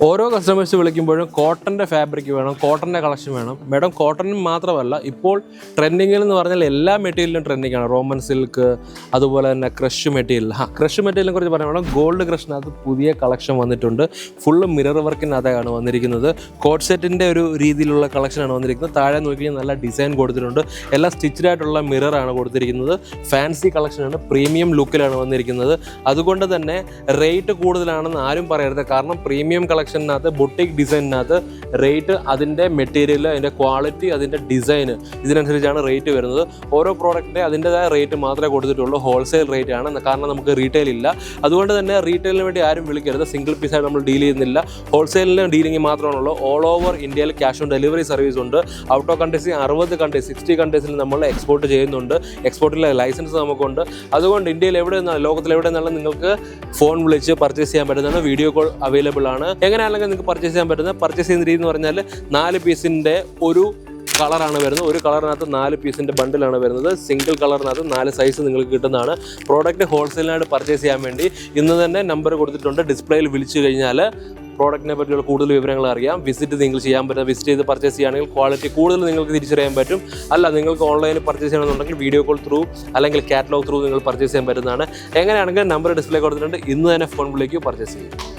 ഓരോ കസ്റ്റമേഴ്സ് വിളിക്കുമ്പോഴും കോട്ടൻ്റെ ഫാബ്രിക് വേണം, കോട്ടൻ്റെ കളക്ഷൻ വേണം. മാഡം കോട്ടൺ മാത്രമല്ല, ഇപ്പോൾ ട്രെൻഡിങ്ങിൽ എന്ന് പറഞ്ഞാൽ എല്ലാ മെറ്റീരിയലും ട്രെൻഡിങ് ആണ്. റോമൻ സിൽക്ക്, അതുപോലെ തന്നെ ക്രഷ് മെറ്റീരിയൽ. ക്രഷ് മെറ്റീരിയലിനെ കുറിച്ച് പറയാൻ വേണം, ഗോൾഡ് ക്രഷിനകത്ത് പുതിയ കളക്ഷൻ വന്നിട്ടുണ്ട്. ഫുള്ള് മിറർ വർക്കിനകത്താണ് വന്നിരിക്കുന്നത്. കോട്ട് സെറ്റിൻ്റെ ഒരു രീതിയിലുള്ള കളക്ഷനാണ് വന്നിരിക്കുന്നത്. താഴെ നോക്കി നല്ല ഡിസൈൻ കൊടുത്തിട്ടുണ്ട്. എല്ലാം സ്റ്റിച്ച്ഡ് ആയിട്ടുള്ള മിററാണ് കൊടുത്തിരിക്കുന്നത്. ഫാൻസി കളക്ഷനാണ്, പ്രീമിയം ലുക്കിലാണ് വന്നിരിക്കുന്നത്. അതുകൊണ്ട് തന്നെ റേറ്റ് കൂടുതലാണെന്ന് ആരും പറയരുത്. കാരണം പ്രീമിയം കളക്ഷനകത്ത്, ബൊട്ടിക് ഡിസൈനിനകത്ത് റേറ്റ് അതിൻ്റെ മെറ്റീരിയൽ, അതിൻ്റെ ക്വാളിറ്റി, അതിൻ്റെ ഡിസൈൻ, ഇതിനനുസരിച്ചാണ് റേറ്റ് വരുന്നത്. ഓരോ പ്രോഡക്റ്റിൻ്റെ അതിൻ്റെതായ റേറ്റ് മാത്രമേ കൊടുത്തിട്ടുള്ളൂ. ഹോൾസെയിൽ റേറ്റ് ആണ്, കാരണം നമുക്ക് റീറ്റെയിൽ ഇല്ല. അതുകൊണ്ട് തന്നെ റീറ്റെയിലിന് വേണ്ടി ആരും വിളിക്കരുത്. സിംഗിൾ പീസായിട്ട് നമ്മൾ ഡീൽ ചെയ്യുന്നില്ല. ഹോൾസെയിലിന് ഡീലിംഗ് മാത്രമാണുള്ളൂ. ഓൾ ഓവർ ഇന്ത്യയിൽ ക്യാഷ് ഓൺ ഡെലിവറി സർവീസ് ഉണ്ട്. ഔട്ട് ഓഫ് കൺട്രീസ് 60 കൺട്രീസ്, 60 കൺട്രീസിൽ നമ്മൾ എക്സ്പോർട്ട് ചെയ്യുന്നുണ്ട്. എക്സ്പോർട്ടിലെ ലൈസൻസ് നമുക്കുണ്ട്. അതുകൊണ്ട് ഇന്ത്യയിൽ എവിടെ നിന്നാലും, ലോകത്തിൽ എവിടെ നിന്നാലും നിങ്ങൾക്ക് ഫോൺ വിളിച്ച് പർച്ചേസ് ചെയ്യാൻ പറ്റുന്നതാണ്. വീഡിയോ കോൾ അവൈലബിൾ ആണ്. എങ്ങനെയാണെങ്കിൽ നിങ്ങൾക്ക് പർച്ചേസ് ചെയ്യാൻ പറ്റുന്നത്, പർച്ചേസ് ചെയ്യുന്ന രീതി എന്ന് പറഞ്ഞാൽ 4 പീസിൻ്റെ ഒരു കളറാണ് വരുന്നത്. ഒരു കളറിനകത്ത് 4 പീസിൻ്റെ ബണ്ടിലാണ് വരുന്നത്. സിംഗിൾ കളറിനകത്ത് 4 സൈസ് നിങ്ങൾക്ക് കിട്ടുന്നതാണ്. പ്രോഡക്റ്റ് ഹോൾസെയിലായിട്ട് പർച്ചേസ് ചെയ്യാൻ വേണ്ടി ഇന്ന് തന്നെ നമ്പർ കൊടുത്തിട്ടുണ്ട്. ഡിസ്പ്ലേയിൽ വിളിച്ചു കഴിഞ്ഞാൽ പ്രോഡക്റ്റിനെ പറ്റിയുള്ള കൂടുതൽ വിവരങ്ങൾ അറിയാം. വിസിറ്റ് നിങ്ങൾ ചെയ്യാൻ പറ്റും. വിസിറ്റ് ചെയ്ത് പർച്ചേസ് ചെയ്യുകയാണെങ്കിൽ ക്വാളിറ്റി കൂടുതൽ നിങ്ങൾക്ക് തിരിച്ചറിയാൻ പറ്റും. അല്ല, നിങ്ങൾക്ക് ഓൺലൈനിൽ പർച്ചേസ് ചെയ്യണമെന്നുണ്ടെങ്കിൽ വീഡിയോ കോൾ ത്രൂ അല്ലെങ്കിൽ കാറ്റലോഗ് ത്രൂ നിങ്ങൾ പർച്ചേസ് ചെയ്യാൻ പറ്റുന്നതാണ്. എങ്ങനെയാണെങ്കിൽ നമ്പർ ഡിസ്പ്ലേ കൊടുത്തിട്ടുണ്ട്. ഇന്ന് തന്നെ ഫോൺ വിളിക്കൂ, പർച്ചേസ് ചെയ്യും.